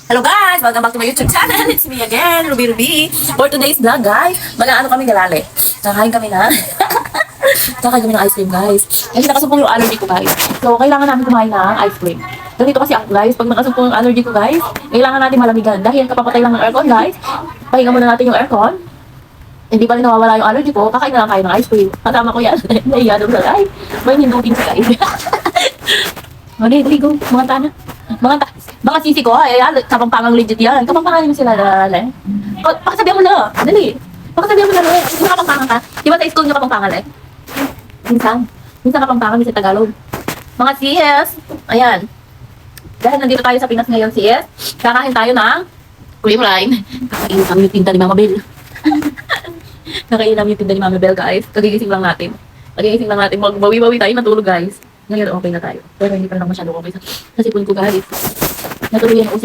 Hello guys! Welcome back to my YouTube channel. It's me again, Ruby Ruby. For today's vlog guys, mag-ano kami galali. Kakain kami na. Kakain kami ng ice cream guys. Kasi nakasumpong yung allergy ko guys. So kailangan namin kumain ng ice cream. Ganito kasi ako guys, pag nakasumpong yung allergy ko guys, kailangan natin malamigan. Dahil kapapatay lang ng aircon guys, pahinga muna natin yung aircon. Hindi pa rin nawawala yung allergy ko, kakain na lang kayo ng ice cream. Kasama ko yan. Naiya doon sa guys. May hindugin sa guys. Dali, go. Mga sisi ko, ay, kapampangang legit yan. Kapampangan mo sila, dali. Pakasabihan mo na, dali. Pakasabihan mo na, dali. Hindi kapampangan ka. Di ba sa school nyo kapampangan, eh? Minsan kapampangan, minsan Tagalog. Mga sis, ayan. Dahil nandito tayo sa Pinas ngayon, sis, kakain tayo ng cream line. Kakain namin yung tinda ni Mama Bell. Kakain namin yung tinda ni Mama Bell, guys. Kagigising lang natin. Magbawi-bawi tayo, matulog, guys. Ngayon, okay na tayo. Pero hindi pa lang masyado okay sa sipon ko, guys. Natuloy ang usip ko.